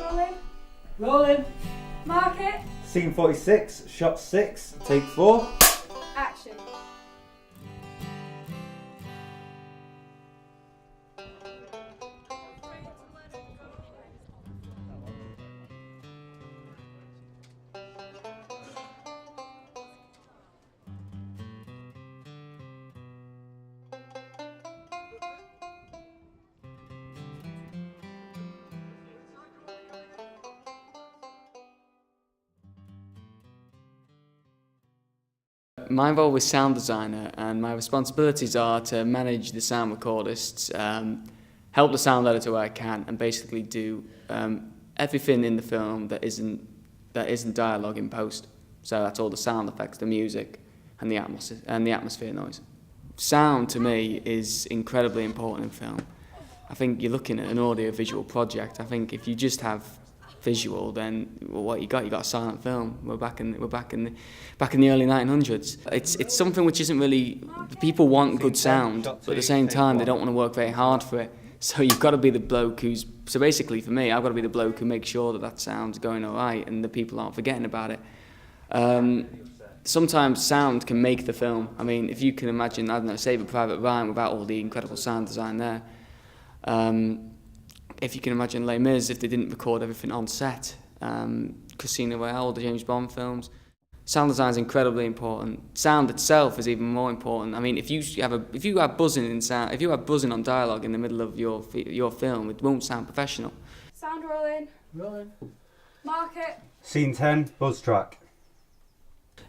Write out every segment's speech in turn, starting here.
rolling. Rolling. Mark it. Scene 46, shot 6, take 4. Action. My role is sound designer, and my responsibilities are to manage the sound recordists, help the sound editor where I can, and basically do everything in the film that isn't dialogue in post. So that's all the sound effects, the music, and the atmosphere noise. Sound to me is incredibly important in film. I think you're looking at an audio-visual project. I think if you just have visual, then what you got a silent film. We're back in the early 1900s. It's something which isn't really, people want good sound, but at the same time they don't want to work very hard for it. So you've got to be the bloke so basically for me, I've got to be the bloke who makes sure that sound's going all right and the people aren't forgetting about it. Sometimes sound can make the film. I mean, if you can imagine, I don't know, Saving Private Ryan without all the incredible sound design there. If you can imagine Les Mis, if they didn't record everything on set, Casino Royale, the James Bond films, sound design is incredibly important. Sound itself is even more important. I mean, if you have buzzing in sound, if you have buzzing on dialogue in the middle of your film, it won't sound professional. Sound rolling. Rolling. Mark it. Scene 10, buzz track.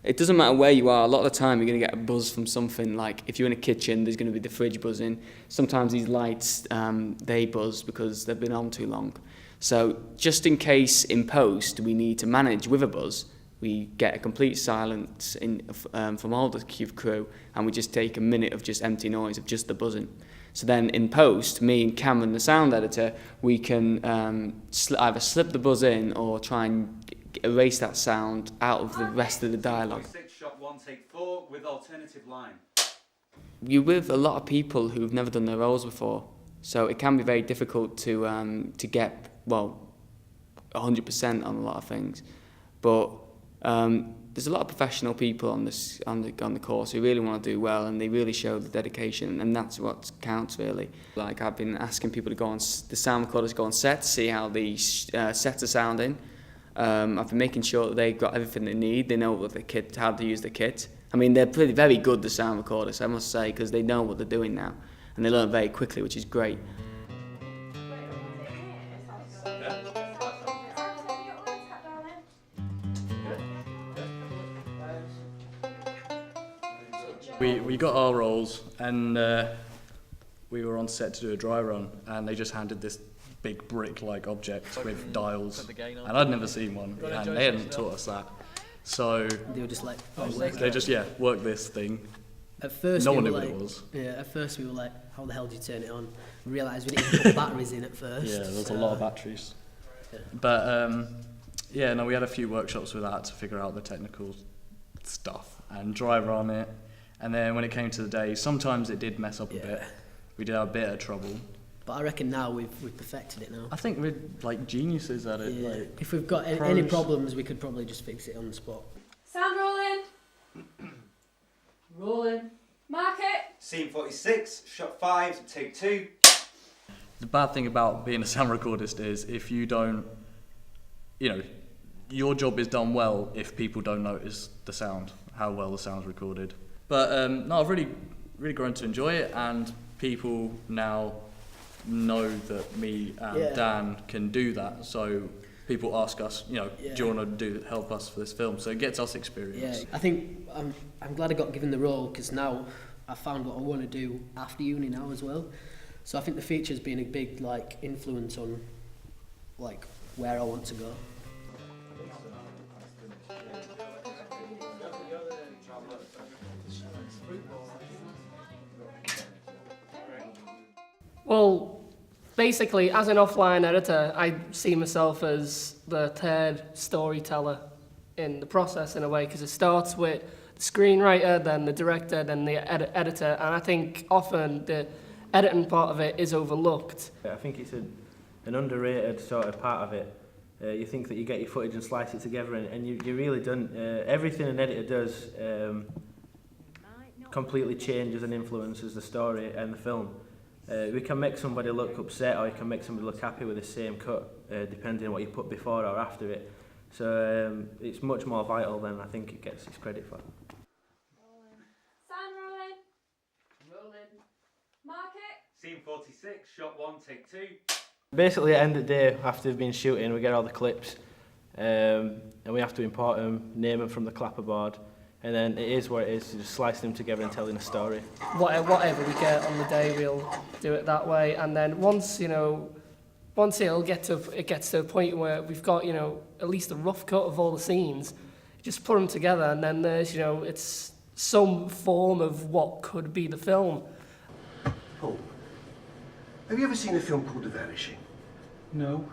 It doesn't matter where you are, a lot of the time you're going to get a buzz from something. Like if you're in a kitchen, there's going to be the fridge buzzing. Sometimes these lights, they buzz because they've been on too long. So just in case in post we need to manage with a buzz, we get a complete silence from all the crew, and we just take a minute of just empty noise of just the buzzing. So then in post, me and Cameron, the sound editor, we can either slip the buzz in or try and erase that sound out of the rest of the dialogue. Shot 1, take 4 with alternative line. You're with a lot of people who've never done their roles before, so it can be very difficult to get 100% on a lot of things. But there's a lot of professional people on the course who really want to do well, and they really show the dedication, and that's what counts really. Like I've been asking people to go on the sound recorders, go on set, see how the sets are sounding. I've been making sure that they've got everything they need. They know what how to use the kit. I mean, they're very good, the sound recorders, I must say, because they know what they're doing now, and they learn very quickly, which is great. We got our roles, and we were on set to do a dry run, and they just handed this big brick-like object with dials, and I'd never seen one, and they hadn't taught us that. So They were just like, work this thing. At first, no one knew what it was. Yeah, at first we were like, how the hell do you turn it on? We realised we didn't put batteries in at first. Yeah, there was a lot of batteries. Yeah. But we had a few workshops with that to figure out the technical stuff and dry run it. And then when it came to the day, sometimes it did mess up a bit. We did have a bit of trouble. But I reckon now we've perfected it now. I think we're like geniuses at it. Yeah. Like, if we've got any problems, we could probably just fix it on the spot. Sound rolling. Rolling. Mark it. Scene 46, shot 5, take 2. the bad thing about being a sound recordist is if you don't, your job is done well if people don't notice the sound, how well the sound's recorded. But no, I've really grown to enjoy it, and people now know that me and Dan can do that. So people ask us, do you want to help us for this film? So it gets us experience. Yeah, I think I'm glad I got given the role, because now I found what I want to do after uni now as well. So I think the feature's been a big influence on where I want to go. Well, basically, as an offline editor, I see myself as the third storyteller in the process in a way, because it starts with the screenwriter, then the director, then the editor, and I think often the editing part of it is overlooked. I think it's an underrated sort of part of it, You think that you get your footage and slice it together, and you really don't. Everything an editor does completely changes and influences the story and the film. We can make somebody look upset, or you can make somebody look happy with the same cut, depending on what you put before or after it. So it's much more vital than I think it gets its credit for. Sound rolling. Rolling. Mark it. Scene 46, shot 1, take 2. Basically, at the end of the day, after we've been shooting, we get all the clips, and we have to import them, name them from the clapperboard, and then it is what it is, just slicing them together and telling a story. Whatever we get on the day, we'll do it that way. And then once it gets to a point where we've got, at least a rough cut of all the scenes, just put them together, and then there's, it's some form of what could be the film. Paul, have you ever seen a film called The Vanishing? No.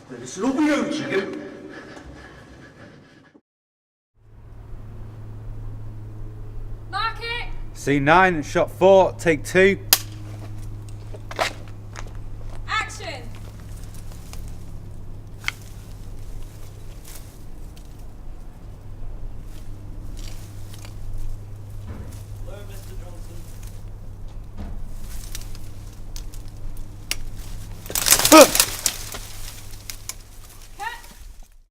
Then it's all be over to you. Mark it. Scene 9, shot 4, take 2.